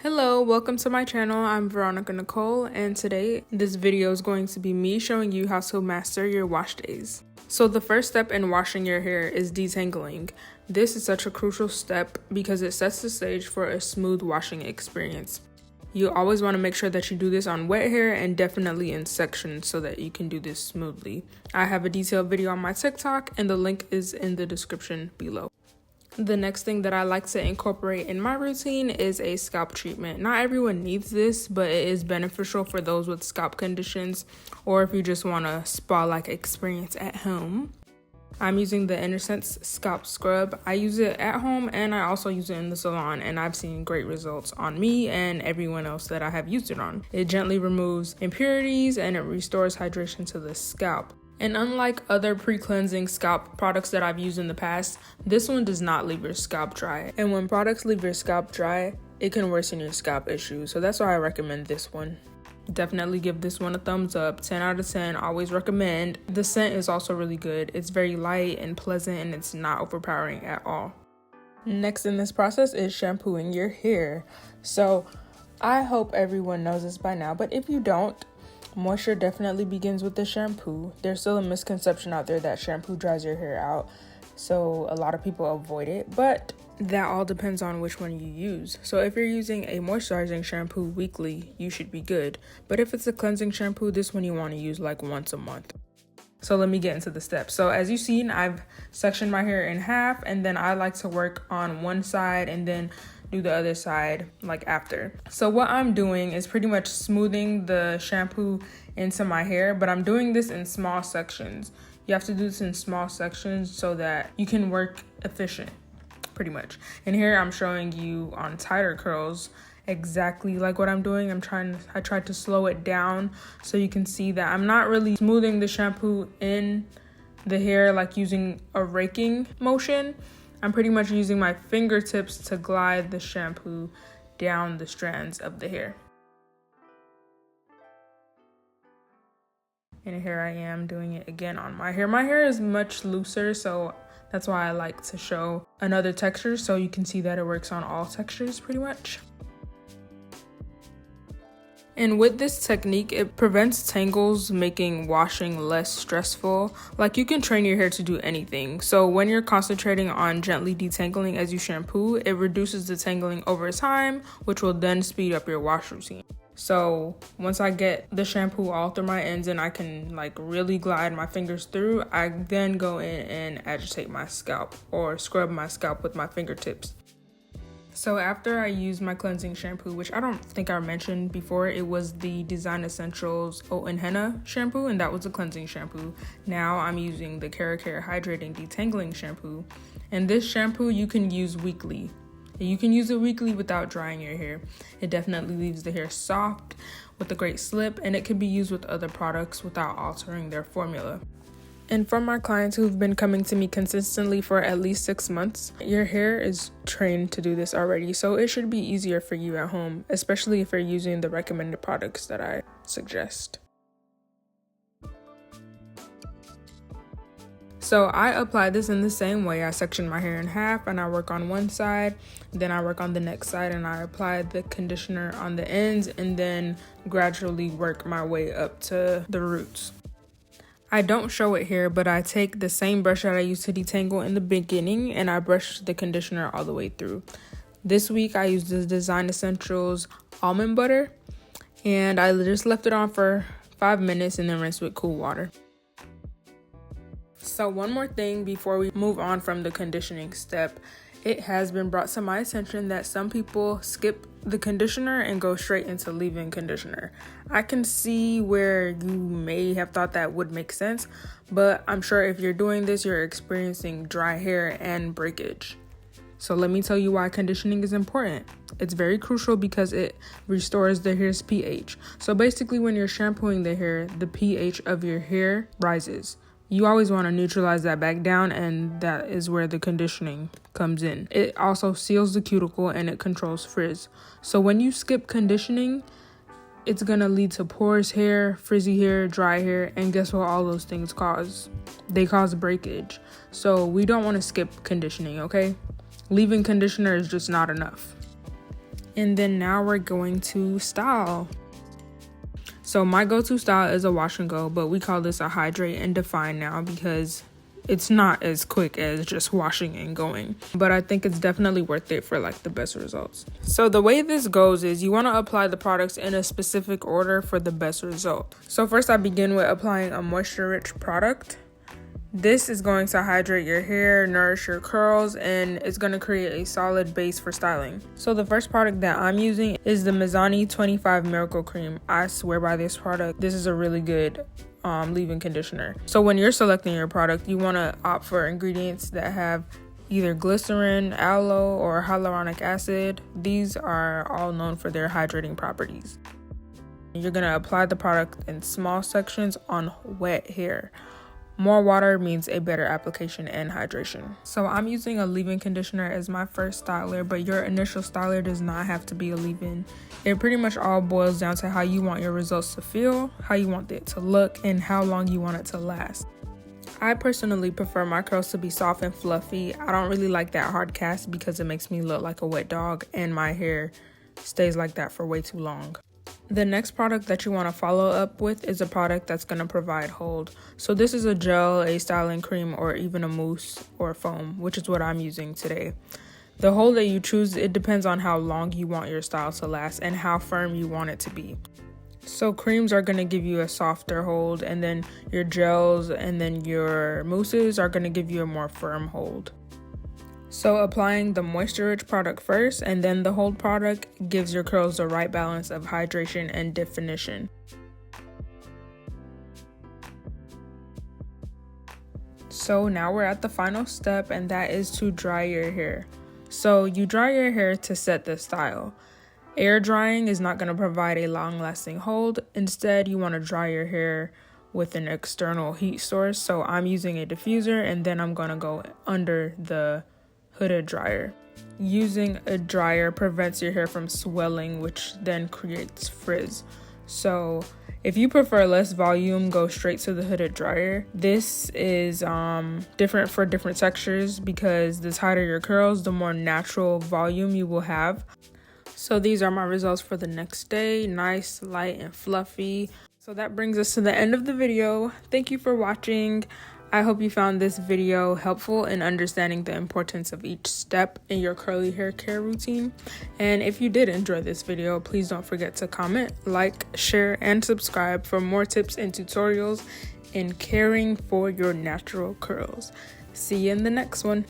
Hello, welcome to my channel. I'm Veronica Nicole, and today this video is going to be me showing you how to master your wash days. So the first step in washing your hair is detangling. This is such a crucial step because it sets the stage for a smooth washing experience. You always want to make sure that you do this on wet hair and definitely in sections so that you can do this smoothly. I have a detailed video on my TikTok and the link is in the description below. The next thing that I like to incorporate in my routine is a scalp treatment. Not everyone needs this, but it is beneficial for those with scalp conditions or if you just want a spa-like experience at home. I'm using the Innersense Scalp Scrub. I use it at home and I also use it in the salon, and I've seen great results on me and everyone else that I have used it on. It gently removes impurities and it restores hydration to the scalp. And unlike other pre-cleansing scalp products that I've used in the past, this one does not leave your scalp dry. And when products leave your scalp dry, it can worsen your scalp issues. So that's why I recommend this one. Definitely give this one a thumbs up. 10 out of 10, always recommend. The scent is also really good. It's very light and pleasant and it's not overpowering at all. Next in this process is shampooing your hair. So I hope everyone knows this by now, but if you don't, moisture definitely begins with the shampoo. There's still a misconception out there that shampoo dries your hair out, so a lot of people avoid it, but that all depends on which one you use. So if you're using a moisturizing shampoo weekly, you should be good. But if it's a cleansing shampoo, this one you want to use like once a month. So let me get into the steps. So as you've seen, I've sectioned my hair in half, and then I like to work on one side and then do the other side like after. So what I'm doing is pretty much smoothing the shampoo into my hair, but I'm doing this in small sections. You have to do this in small sections so that you can work efficient, pretty much. And here I'm showing you on tighter curls exactly like what I'm doing. I tried to slow it down so you can see that I'm not really smoothing the shampoo in the hair like using a raking motion. I'm pretty much using my fingertips to glide the shampoo down the strands of the hair. And here I am doing it again on my hair. My hair is much looser, so that's why I like to show another texture so you can see that it works on all textures pretty much. And with this technique, it prevents tangles, making washing less stressful. Like, you can train your hair to do anything. So when you're concentrating on gently detangling as you shampoo, it reduces the tangling over time, which will then speed up your wash routine. So once I get the shampoo all through my ends and I can like really glide my fingers through, I then go in and agitate my scalp or scrub my scalp with my fingertips. So after I use my cleansing shampoo, which I don't think I mentioned before, it was the Design Essentials Oat and Henna shampoo, and that was a cleansing shampoo. Now I'm using the Scalp Care Hydrating Detangling shampoo, and this shampoo you can use weekly. You can use it weekly without drying your hair. It definitely leaves the hair soft with a great slip, and it can be used with other products without altering their formula. And from my clients who've been coming to me consistently for at least 6 months, your hair is trained to do this already, so it should be easier for you at home, especially if you're using the recommended products that I suggest. So I apply this in the same way. I section my hair in half and I work on one side, then I work on the next side and I apply the conditioner on the ends and then gradually work my way up to the roots. I don't show it here, but I take the same brush that I used to detangle in the beginning and I brush the conditioner all the way through. This week I used the Design Essentials Almond Butter and I just left it on for 5 minutes and then rinse with cool water. So one more thing before we move on from the conditioning step. It has been brought to my attention that some people skip the conditioner and go straight into leave-in conditioner. I can see where you may have thought that would make sense, but I'm sure if you're doing this, you're experiencing dry hair and breakage. So let me tell you why conditioning is important. It's very crucial because it restores the hair's pH. So basically when you're shampooing the hair, the pH of your hair rises. You always want to neutralize that back down, and that is where the conditioning comes in. It also seals the cuticle and it controls frizz. So when you skip conditioning, it's going to lead to porous hair, frizzy hair, dry hair, and guess what all those things cause? They cause breakage. So we don't want to skip conditioning, okay? Leave-in conditioner is just not enough. And then now we're going to style. So my go-to style is a wash and go, but we call this a hydrate and define now because it's not as quick as just washing and going. But I think it's definitely worth it for like the best results. So the way this goes is you want to apply the products in a specific order for the best result. So first I begin with applying a moisture-rich product. This is going to hydrate your hair, nourish your curls, and it's going to create a solid base for styling. So the first product that I'm using is the Mizani 25 Miracle Cream. I swear by this product. This is a really good leave-in conditioner. So when you're selecting your product, you want to opt for ingredients that have either glycerin, aloe, or hyaluronic acid. These are all known for their hydrating properties. You're going to apply the product in small sections on wet hair. More water means a better application and hydration. So I'm using a leave-in conditioner as my first styler, but your initial styler does not have to be a leave-in. It pretty much all boils down to how you want your results to feel, how you want it to look, and how long you want it to last. I personally prefer my curls to be soft and fluffy. I don't really like that hard cast because it makes me look like a wet dog and my hair stays like that for way too long. The next product that you want to follow up with is a product that's going to provide hold. So this is a gel, a styling cream, or even a mousse or foam, which is what I'm using today. The hold that you choose, it depends on how long you want your style to last and how firm you want it to be. So creams are going to give you a softer hold, and then your gels and then your mousses are going to give you a more firm hold. So applying the moisture-rich product first and then the hold product gives your curls the right balance of hydration and definition. So now we're at the final step, and that is to dry your hair. So you dry your hair to set the style. Air drying is not going to provide a long-lasting hold. Instead, you want to dry your hair with an external heat source. So I'm using a diffuser, and then I'm going to go under the hooded dryer. Using a dryer prevents your hair from swelling, which then creates frizz. So if you prefer less volume, go straight to the hooded dryer. This is different for different textures because the tighter your curls, the more natural volume you will have. So these are my results for the next day. Nice, light, and fluffy. So that brings us to the end of the video. Thank you for watching. I hope you found this video helpful in understanding the importance of each step in your curly hair care routine. And if you did enjoy this video, please don't forget to comment, like, share, and subscribe for more tips and tutorials in caring for your natural curls. See you in the next one.